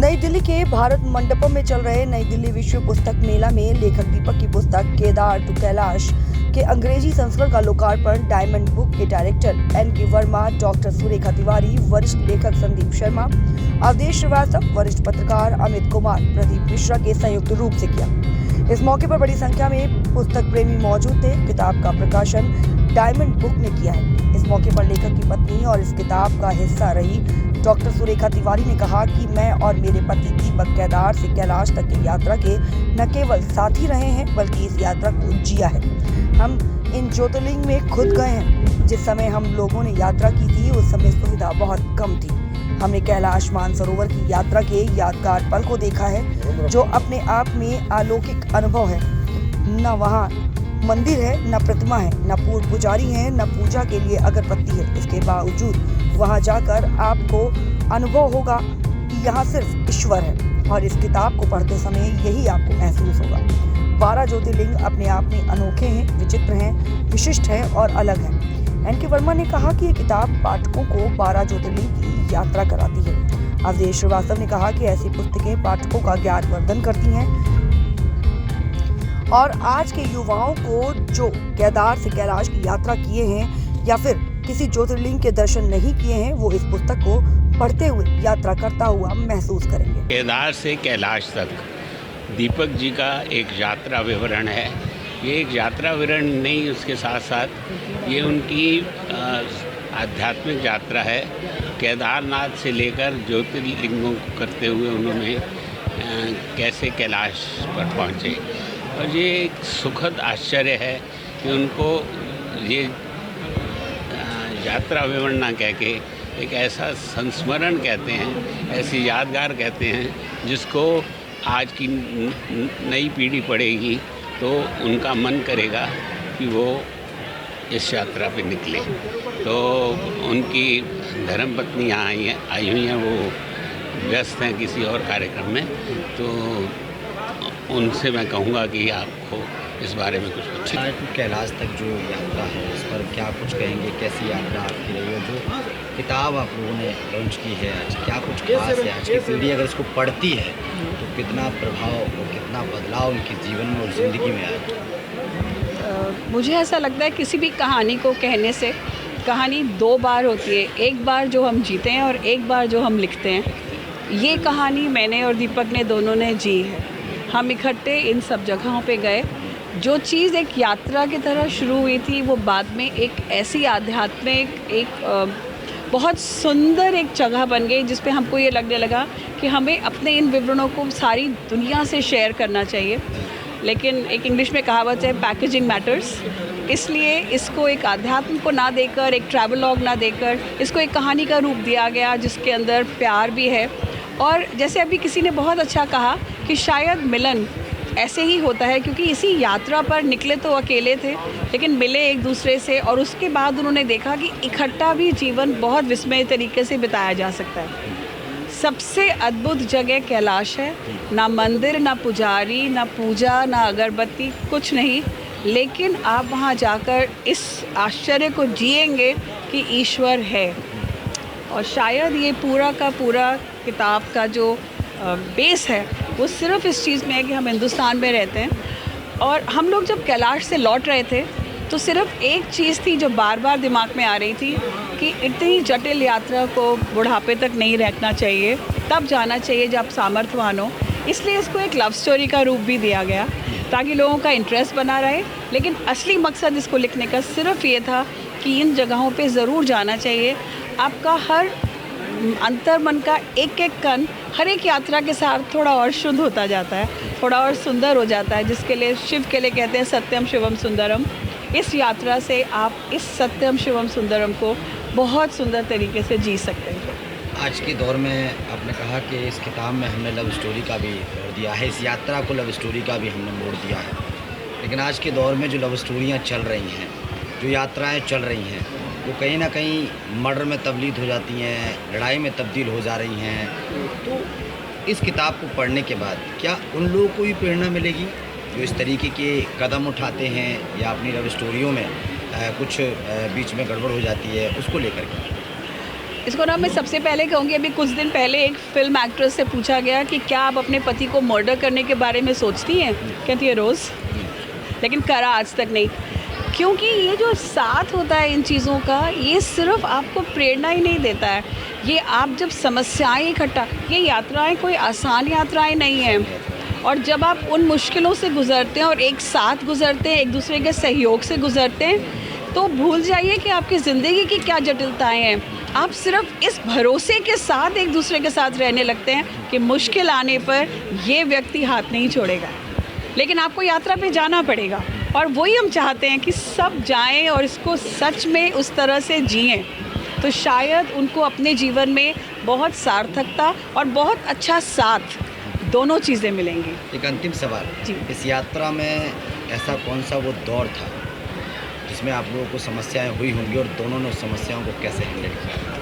नई दिल्ली के भारत मंडपम में चल रहे नई दिल्ली विश्व पुस्तक मेला में लेखक दीपक की पुस्तक केदार टू कैलाश के अंग्रेजी संस्करण का लोकार्पण डायमंड बुक के director NK. Verma, doctor Surekha Tiwari, वरिष्ठ लेखक संदीप शर्मा, अवधेश श्रीवास्तव, वरिष्ठ पत्रकार अमित कुमार, प्रदीप मिश्रा के संयुक्त रूप से किया। इस मौके पर बड़ी संख्या में पुस्तक प्रेमी मौजूद थे। किताब का प्रकाशन डायमंड बुक ने किया है। इस मौके पर लेखक की पत्नी और इस किताब का हिस्सा रही डॉक्टर सुरेखा तिवारी ने कहा कि मैं और मेरे पति दीपक केदार से कैलाश तक की यात्रा के न केवल साथी रहे हैं बल्कि इस यात्रा को जिया है। हम इन ज्योतिर्लिंग में खुद गए हैं। जिस समय हम लोगों ने यात्रा की थी उस समय सुविधा बहुत कम थी। हमने कैलाश मानसरोवर की यात्रा के यादगार पल को देखा है जो अपने आप में अलौकिक अनुभव है। न वहाँ मंदिर है, न प्रतिमा है, न पूर्व पुजारी है, न पूजा के लिए अगरबत्ती है। इसके बावजूद वहाँ जाकर आपको अनुभव होगा कि यहाँ सिर्फ ईश्वर है और इस किताब को पढ़ते समय यही आपको महसूस होगा। 12 ज्योतिर्लिंग अपने आप में अनोखे हैं, विचित्र हैं, विशिष्ट हैं और अलग हैं। एन.के. वर्मा ने कहा कि ये किताब पाठकों को 12 ज्योतिर्लिंग की यात्रा कराती है। अवधेश श्रीवास्तव ने कहा कि ऐसी पुस्तकें पाठकों का ज्ञानवर्धन करती हैं और आज के युवाओं को जो केदार से कैलाश की यात्रा किए हैं या फिर किसी ज्योतिर्लिंग के दर्शन नहीं किए हैं वो इस पुस्तक को पढ़ते हुए यात्रा करता हुआ महसूस करेंगे। केदार से कैलाश तक दीपक जी का एक यात्रा विवरण है। ये एक यात्रा विवरण नहीं, उसके साथ साथ ये उनकी आध्यात्मिक यात्रा है। केदारनाथ से लेकर ज्योतिर्लिंगों को करते हुए उन्होंने कैसे कैलाश पर पहुँचे और ये एक सुखद आश्चर्य है कि उनको ये यात्रा विवरण ना कह के एक ऐसा संस्मरण कहते हैं, ऐसी यादगार कहते हैं जिसको आज की नई पीढ़ी पढ़ेगी तो उनका मन करेगा कि वो इस यात्रा पे निकले। तो उनकी धर्मपत्नी यहाँ आई हुई हैं, वो व्यस्त हैं किसी और कार्यक्रम में, तो उनसे मैं कहूँगा कि आपको इस बारे में कुछ कैलाश तक जो यात्रा है इस पर क्या कुछ कहेंगे, कैसी यात्रा आपकी रही है? जो किताब आप लोगों ने लॉन्च की है आज, क्या कुछ खास है? आज की पीढ़ी अगर इसको पढ़ती है तो कितना प्रभाव और कितना बदलाव उनके जीवन में और ज़िंदगी में आएगा? मुझे ऐसा लगता है किसी भी कहानी को कहने से कहानी 2 बार होती है। एक बार जो हम जीते हैं और एक बार जो हम लिखते हैं। ये कहानी मैंने और दीपक ने दोनों ने जी है। हम इकट्ठे इन सब जगहों पे गए। जो चीज़ एक यात्रा की तरह शुरू हुई थी वो बाद में एक ऐसी आध्यात्मिक एक बहुत सुंदर एक जगह बन गई जिस पे हमको ये लगने लगा कि हमें अपने इन विवरणों को सारी दुनिया से शेयर करना चाहिए। लेकिन एक इंग्लिश में कहावत है पैकेजिंग मैटर्स, इसलिए इसको एक आध्यात्म को ना देकर, एक ट्रैवलॉग ना देकर इसको एक कहानी का रूप दिया गया जिसके अंदर प्यार भी है। और जैसे अभी किसी ने बहुत अच्छा कहा कि शायद मिलन ऐसे ही होता है क्योंकि इसी यात्रा पर निकले तो अकेले थे लेकिन मिले एक दूसरे से और उसके बाद उन्होंने देखा कि इकट्ठा भी जीवन बहुत विस्मय तरीके से बिताया जा सकता है। सबसे अद्भुत जगह कैलाश है। ना मंदिर, ना पुजारी, ना पूजा, ना अगरबत्ती, कुछ नहीं, लेकिन आप वहाँ जाकर इस आश्चर्य को जिएंगे कि ईश्वर है। और शायद ये पूरा का पूरा किताब का जो बेस है वो सिर्फ इस चीज़ में है कि हम हिंदुस्तान में रहते हैं और हम लोग जब कैलाश से लौट रहे थे तो सिर्फ एक चीज़ थी जो बार बार दिमाग में आ रही थी कि इतनी जटिल यात्रा को बुढ़ापे तक नहीं रखना चाहिए, तब जाना चाहिए जब सामर्थ्यवान हो। इसलिए इसको एक लव स्टोरी का रूप भी दिया गया ताकि लोगों का इंटरेस्ट बना रहे। लेकिन असली मकसद इसको लिखने का सिर्फ ये था कि इन जगहों पे ज़रूर जाना चाहिए। आपका हर अंतर मन का एक एक कण हर एक यात्रा के साथ थोड़ा और शुद्ध होता जाता है, थोड़ा और सुंदर हो जाता है, जिसके लिए शिव के लिए कहते हैं सत्यम शिवम सुंदरम। इस यात्रा से आप इस सत्यम शिवम सुंदरम को बहुत सुंदर तरीके से जी सकते हैं। आज के दौर में आपने कहा कि इस किताब में हमने लव स्टोरी का भी मोड़ दिया है, इस यात्रा को लव स्टोरी का भी हमने मोड़ दिया है। लेकिन आज के दौर में जो लव स्टोरियाँ चल रही हैं, जो यात्राएँ चल रही हैं, वो कहीं ना कहीं मर्डर में तब्दील हो जाती हैं, लड़ाई में तब्दील हो जा रही हैं। तो इस किताब को पढ़ने के बाद क्या उन लोगों को भी प्रेरणा मिलेगी जो इस तरीके के कदम उठाते हैं या अपनी लव स्टोरियों में कुछ बीच में गड़बड़ हो जाती है, उसको लेकर के? इसको ना मैं सबसे पहले कहूँगी, अभी कुछ दिन पहले एक फिल्म एक्ट्रेस से पूछा गया कि क्या आप अपने पति को मर्डर करने के बारे में सोचती हैं? कहती है रोज़, लेकिन करा आज तक नहीं। क्योंकि ये जो साथ होता है इन चीज़ों का, ये सिर्फ आपको प्रेरणा ही नहीं देता है, ये आप जब समस्याएं इकट्ठा, ये यात्राएं कोई आसान यात्राएं नहीं हैं, और जब आप उन मुश्किलों से गुज़रते हैं और एक साथ गुज़रते हैं, एक दूसरे के सहयोग से गुज़रते हैं, तो भूल जाइए कि आपकी ज़िंदगी की क्या जटिलताएं हैं। आप सिर्फ इस भरोसे के साथ एक दूसरे के साथ रहने लगते हैं कि मुश्किल आने पर ये व्यक्ति हाथ नहीं छोड़ेगा। लेकिन आपको यात्रा पे जाना पड़ेगा, और वही हम चाहते हैं कि सब जाएं और इसको सच में उस तरह से जिएं, तो शायद उनको अपने जीवन में बहुत सार्थकता और बहुत अच्छा साथ, दोनों चीज़ें मिलेंगी। एक अंतिम सवाल जी। इस यात्रा में ऐसा कौन सा वो दौर था जिसमें आप लोगों को समस्याएं हुई होंगी और दोनों ने उस समस्याओं को कैसे हैंडल किया?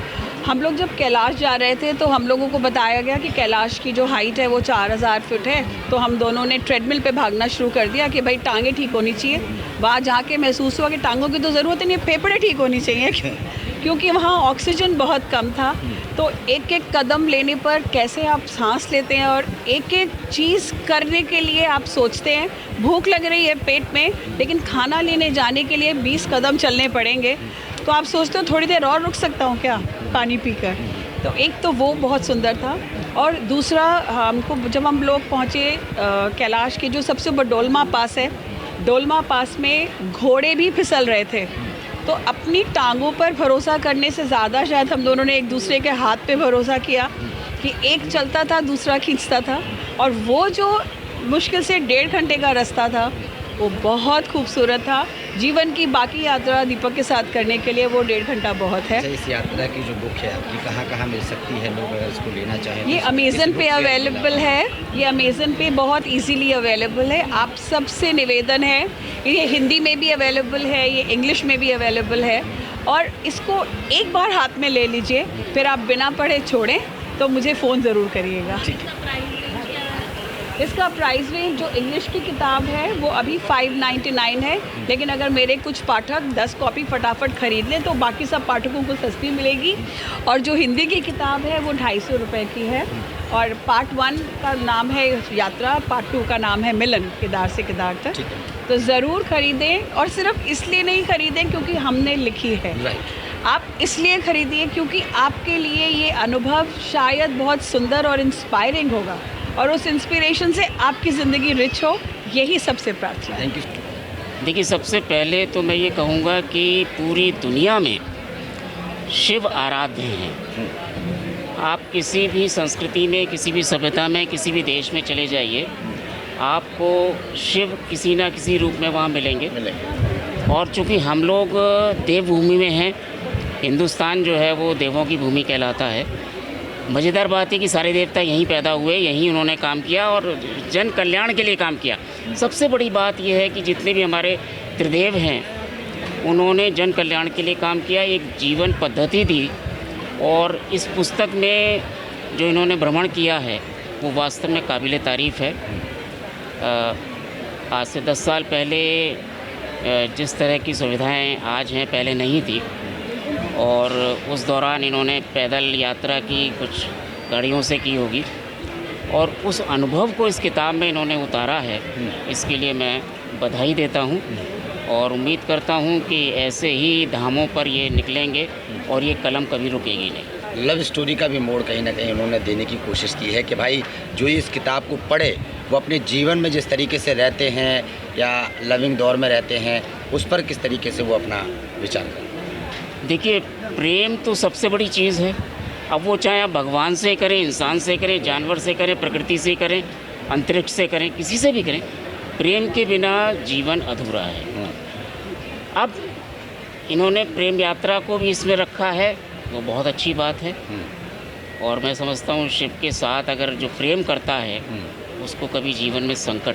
हम लोग जब कैलाश जा रहे थे तो हम लोगों को बताया गया कि कैलाश की जो हाइट है वो 4000 फीट है, तो हम दोनों ने ट्रेडमिल पे भागना शुरू कर दिया कि भाई टांगें ठीक होनी चाहिए। वहाँ जाके महसूस हुआ कि टांगों की तो ज़रूरत ही नहीं, फेफड़े ठीक होनी चाहिए क्योंकि वहाँ ऑक्सीजन बहुत कम था। तो एक एक कदम लेने पर कैसे आप सांस लेते हैं और एक एक चीज़ करने के लिए आप सोचते हैं। भूख लग रही है पेट में, लेकिन खाना लेने जाने के लिए 20 कदम चलने पड़ेंगे, तो आप सोचते हो थोड़ी देर और रुक सकता हूँ क्या पानी पीकर। तो एक तो वो बहुत सुंदर था, और दूसरा हमको जब हम लोग पहुँचे कैलाश के जो सबसे बड़ा डोलमा पास है, डोलमा पास में घोड़े भी फिसल रहे थे। तो अपनी टांगों पर भरोसा करने से ज़्यादा शायद हम दोनों ने एक दूसरे के हाथ पे भरोसा किया कि एक चलता था दूसरा खींचता था, और वो जो मुश्किल से 1.5 घंटे का रास्ता था वो बहुत खूबसूरत था। जीवन की बाकी यात्रा दीपक के साथ करने के लिए वो 1.5 घंटा बहुत है। अच्छा, इस यात्रा की जो बुक है आपकी कहाँ कहाँ मिल सकती है, लोग अगर इसको लेना चाहें? ये अमेज़न पे अवेलेबल है, ये अमेज़न पे बहुत इजीली अवेलेबल है। आप सबसे निवेदन है, ये हिंदी में भी अवेलेबल है, ये इंग्लिश में भी अवेलेबल है, और इसको एक बार हाथ में ले लीजिए, फिर आप बिना पढ़े छोड़ें तो मुझे फ़ोन ज़रूर करिएगा। इसका प्राइस रेंज जो इंग्लिश की किताब है वो अभी 599 है, लेकिन अगर मेरे कुछ पाठक 10 कॉपी फटाफट ख़रीद लें तो बाकी सब पाठकों को सस्ती मिलेगी। और जो हिंदी की किताब है वो 250 रुपये की है, और पार्ट 1 का नाम है यात्रा, पार्ट 2 का नाम है मिलन, केदार से केदार तक। तो ज़रूर ख़रीदें, और सिर्फ इसलिए नहीं ख़रीदें क्योंकि हमने लिखी है, आप इसलिए ख़रीदिए क्योंकि आपके लिए ये अनुभव शायद बहुत सुंदर और इंस्पायरिंग होगा, और उस इंस्पिरेशन से आपकी ज़िंदगी रिच हो, यही सबसे प्रार्थना है। Thank you. देखिए, सबसे पहले तो मैं ये कहूँगा कि पूरी दुनिया में शिव आराध्य हैं। आप किसी भी संस्कृति में, किसी भी सभ्यता में, किसी भी देश में चले जाइए, आपको शिव किसी ना किसी रूप में वहाँ मिलेंगे। और चूँकि हम लोग देवभूमि में हैं, हिंदुस्तान जो है वो देवों की भूमि कहलाता है। मज़ेदार बात है कि सारे देवता यहीं पैदा हुए, यहीं उन्होंने काम किया और जन कल्याण के लिए काम किया। सबसे बड़ी बात यह है कि जितने भी हमारे त्रिदेव हैं, उन्होंने जन कल्याण के लिए काम किया, एक जीवन पद्धति दी। और इस पुस्तक में जो इन्होंने भ्रमण किया है वो वास्तव में काबिल तारीफ़ है। आज से 10 साल पहले जिस तरह की सुविधाएं आज हैं, पहले नहीं थी, और उस दौरान इन्होंने पैदल यात्रा की, कुछ गाड़ियों से की होगी, और उस अनुभव को इस किताब में इन्होंने उतारा है। इसके लिए मैं बधाई देता हूँ, और उम्मीद करता हूँ कि ऐसे ही धामों पर ये निकलेंगे और ये कलम कभी रुकेगी नहीं। लव स्टोरी का भी मोड़ कहीं ना कहीं उन्होंने देने की कोशिश की है कि भाई जो इस किताब को पढ़े वो अपने जीवन में जिस तरीके से रहते हैं या लविंग दौर में रहते हैं, उस पर किस तरीके से वो अपना विचार करें। देखिए, प्रेम तो सबसे बड़ी चीज़ है। अब वो चाहे आप भगवान से करें, इंसान से करें, जानवर से करें, प्रकृति से करें, अंतरिक्ष से करें, किसी से भी करें, प्रेम के बिना जीवन अधूरा है। अब इन्होंने प्रेम यात्रा को भी इसमें रखा है, वो बहुत अच्छी बात है। और मैं समझता हूँ शिव के साथ अगर जो प्रेम करता है उसको कभी जीवन में संकट